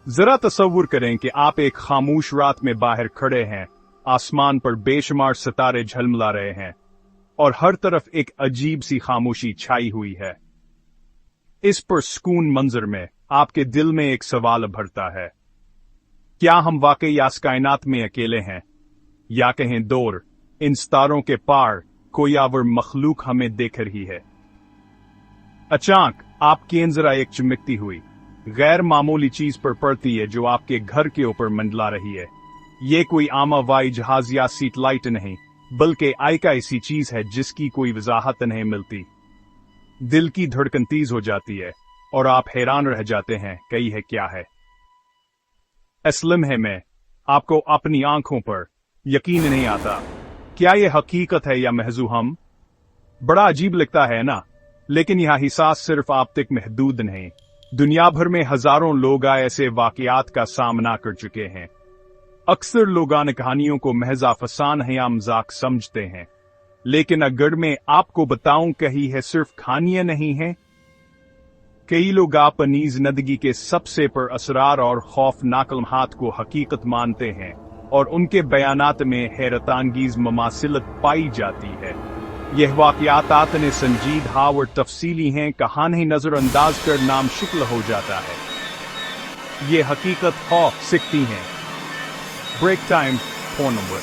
जरा तसव्वुर करें कि आप एक खामोश रात में बाहर खड़े हैं, आसमान पर बेशुमार सितारे झलमला रहे हैं और हर तरफ एक अजीब सी खामोशी छाई हुई है। इस पुरस्कून मंजर में आपके दिल में एक सवाल भरता है, क्या हम वाकई इस कायनात में अकेले हैं, या कहें दूर इन सितारों के पार कोई और मखलूक हमें देख रही है। अचानक आपकी नजर एक चमकती हुई गैर मामूली चीज पर पड़ती है जो आपके घर के ऊपर मंडला रही है। ये कोई आम हवाई जहाज या सीट लाइट नहीं, बल्कि एक ऐसी चीज है जिसकी कोई वजाहत नहीं मिलती। दिल की धड़कन तेज हो जाती है और आप हैरान रह जाते हैं कि यह क्या है। इस लम्हे में आपको अपनी आंखों पर यकीन नहीं आता, क्या यह हकीकत है या महजू हम। बड़ा अजीब लगता है ना, लेकिन यह एहसास सिर्फ आप तक महदूद नहीं। दुनिया भर में हजारों लोग ऐसे वाकयात का सामना कर चुके हैं। अक्सर लोग इन कहानियों को महज अफसान है या मजाक समझते हैं, लेकिन अगर मैं आपको बताऊं कि यह सिर्फ कहानियां नहीं है। कई लोग अपनी जिंदगी के सबसे पर असरार और खौफनाक लम्हात को हकीकत मानते हैं और उनके बयानात में हैरतांगीज ममासिलत पाई जाती है। यह वाकयात इतने संजीदा और तफसीली हैं कि कहानी नजरअंदाज कर नाम शिकल हो जाता है। ये हकीकत हो सकती हैं। Break time phone number.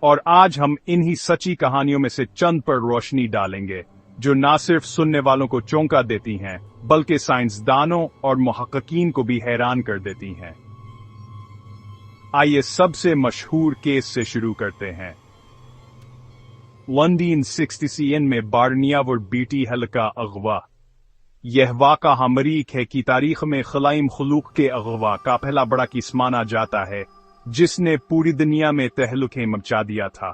और आज हम इन्हीं सच्ची कहानियों में से चंद पर रोशनी डालेंगे, जो न सिर्फ सुनने वालों को चौंका देती हैं, बल्कि साइंसदानों और मुहक्किकीन को भी हैरान कर देती हैं। आइए सबसे मशहूर केस से शुरू करते हैं। 1960 में बार्नियावर बीटी हल्का अगवा। यह वाक़ा अमरीक है कि तारीख में खलाई मखलूक के अगवा का पहला बड़ा केस माना जाता है, जिसने पूरी दुनिया में तहलुके मचा दिया था।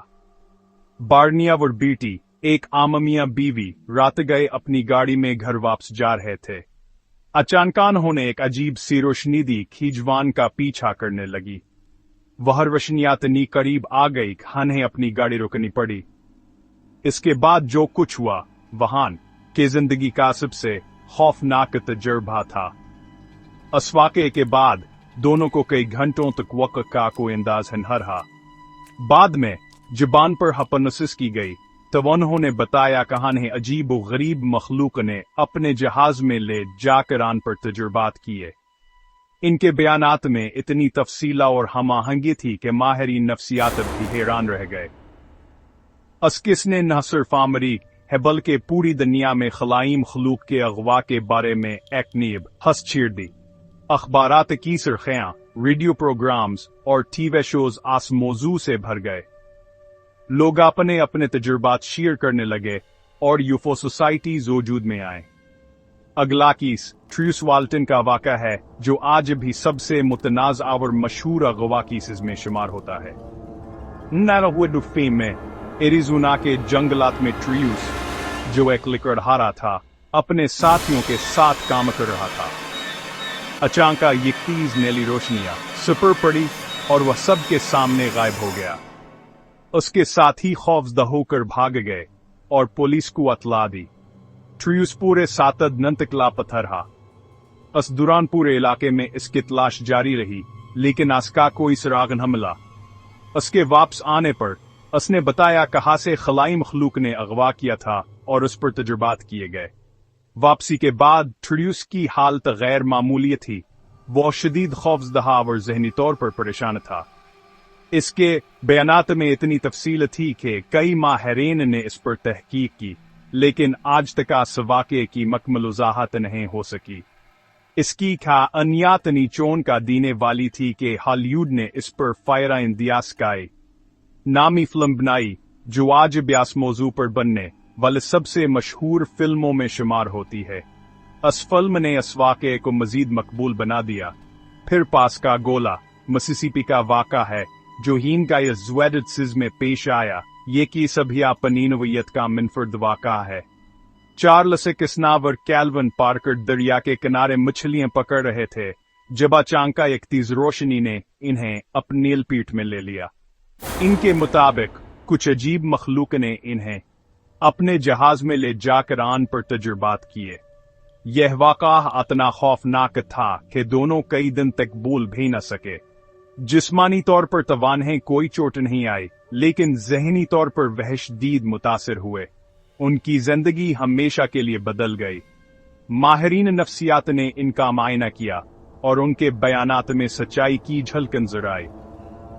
बार्नियावर बीटी एक आम मियां बीवी रात गए अपनी गाड़ी में घर वापस जा रहे थे। अचानक उन्होंने एक अजीब सी रोशनी दी खींचवान का पीछा करने लगी। वह रोशनी इतनी करीब आ गई कि उन्हें अपनी गाड़ी रोकनी पड़ी। इसके बाद जो कुछ हुआ वहां के जिंदगी का सबसे खौफनाक तजुर्बा था। इस वाक़े के बाद दोनों को कई घंटों तक वक़्त का कोई अंदाज न रहा। बाद में जुबान पर हपनसिस की गई तब उन्होंने बताया कि उन्हें अजीब व गरीब मखलूक ने अपने जहाज में ले जाकर आन पर तजुर्बात किए। इनके बयानात में इतनी तफसीला और हमाहंगी थी कि माहिरीन नफ्सियात भी हैरान रह गए। इस किस्से ने न सिर्फ अमरीक है बल्कि पूरी दुनिया में खलाई मखलूक के अगवा के बारे में एक नीब हंस छेड़ दी। अखबारात की सुर्खियां, रेडियो प्रोग्राम्स और टीवी शोज आस मौजू से भर गए। लोग अपने अपने तजुर्बात शेयर करने लगे और यूफो सोसाइटीज वजूद में आए। अगला केस ट्रूस वाल्टन का वाक़ा है, जो आज भी सबसे मुतनाज़ और मशहूर अगवा केसेस में शुमार होता है। फेम में एरिज़ोना के जंगलात में ट्रूस, जो एक लकड़हारा था, अपने साथियों के साथ काम कर रहा था। अचानक एक तेज नीली रोशनियां सुपर पड़ी और वह सबके सामने गायब हो गया। उसके साथी खौफजदा होकर भाग गए और पुलिस को इत्तला दी। ट्रूस पूरे 7 दिन तक लापता रहा। इस दौरान पूरे इलाके में इसकी तलाश जारी रही, लेकिन इसका कोई सुराग न मिला। उसके वापस आने पर उसने बताया कहाँ से खलाई मखलूक ने अगवा किया था और उस पर तजुर्बात किए गए। वापसी के बाद ट्रूस की हालत गैर मामूली थी। वो शदीद खौफजदा और जहनी तौर पर परेशान था। इसके बयानात में इतनी तफसील थी कि कई माहिरीन ने इस पर तहकीक की, लेकिन आज तक इस वाक़े की मुकम्मल वज़ाहत नहीं हो सकी। इसकी अन्यातनी चोन का देने वाली थी कि हॉलीवुड ने इस पर फायर इन द स्काई नामी फिल्म बनाई, जो आज ब्यास मौजू पर बनने वाले सबसे मशहूर फिल्मों में शुमार होती है। इस फिल्म ने इस वाक़े को मजीद मकबूल बना दिया। फिर पास का गोला मिसिसिपी का वाक़ा है, जो हीन का ज़्वेडिट्सिस में पेश आया। ये की सभी अपनी नौइयत का मुनफरद वाक़ा है। चार्ल्स किस्नावर कैल्विन पार्कर दरिया के किनारे मछलियां पकड़ रहे थे, जब अचानक एक तेज रोशनी ने इन्हें अपनी लपेट में ले लिया। इनके मुताबिक कुछ अजीब मखलूक ने इन्हें अपने जहाज में ले जाकर आन पर तजुर्बात किए। यह वाक़ा इतना खौफनाक था कि दोनों कई दिन तक बोल भी न सके। जिस्मानी तौर पर तवान्हे कोई चोट नहीं आई, लेकिन ज़हनी तौर पर वह शदीद मुतासिर हुए। उनकी जिंदगी हमेशा के लिए बदल गई। माहिरीन नफ्सियात ने इनका मायना किया और उनके बयानात में सच्चाई की झलक नजर आई।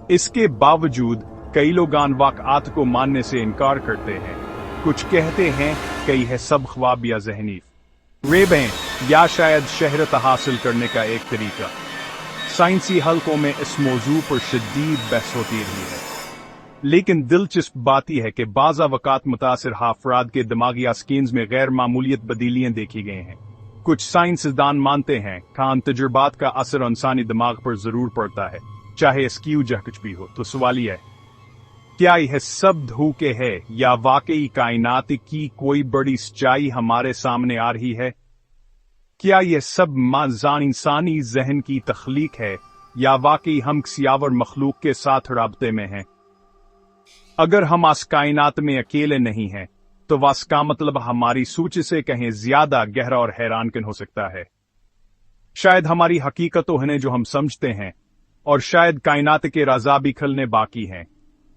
इसके बावजूद कई लोग इन वाक़आत को मानने से इनकार करते हैं। कुछ कहते हैं कि यह सब ख्वाब या ज़हनी रेबें या शायद शहरत हासिल करने का एक तरीका। साइंसी हलकों में इस मौजू पर शदीद बहस होती रही है, लेकिन दिलचस्प बात यह है कि बाज़ अवकात मुतासिर अफराद के दिमागी स्कीम्स में गैर मामूलियत बदीलियां देखी गई हैं। कुछ साइंसदान मानते हैं कि तजुर्बात का असर इंसानी दिमाग पर जरूर पड़ता है, चाहे इसकी वजह कुछ भी हो। तो सवाल यह है, क्या यह सब धोखे है या वाकई कायनात की कोई बड़ी सच्चाई हमारे सामने आ रही है? क्या यह सब माजान इंसानी जहन की तख्लीक है या वाकई हम किसी और मखलूक के साथ राब्ते में हैं? अगर हम इस कायनात में अकेले नहीं हैं, तो इसका मतलब हमारी सोच से कहीं ज्यादा गहरा और हैरानकुन हो सकता है। शायद हमारी हकीकतों हैं जो हम समझते हैं, और शायद कायनात के राज़ भी खलने बाकी हैं।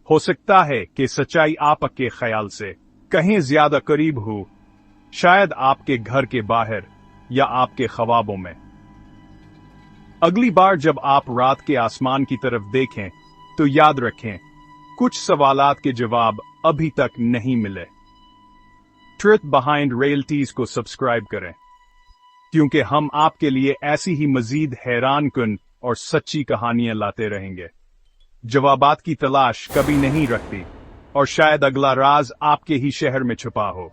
हो सकता है कि सच्चाई आपके ख्याल से कहीं ज्यादा करीब हो, शायद आपके घर के बाहर या आपके ख्वाबों में। अगली बार जब आप रात के आसमान की तरफ देखें, तो याद रखें, कुछ सवालात के जवाब अभी तक नहीं मिले। ट्रुथ बिहाइंड रियलिटीज को सब्सक्राइब करें, क्योंकि हम आपके लिए ऐसी ही मजीद हैरानकुन और सच्ची कहानियां लाते रहेंगे। जवाबात की तलाश कभी नहीं रखती, और शायद अगला राज आपके ही शहर में छुपा हो।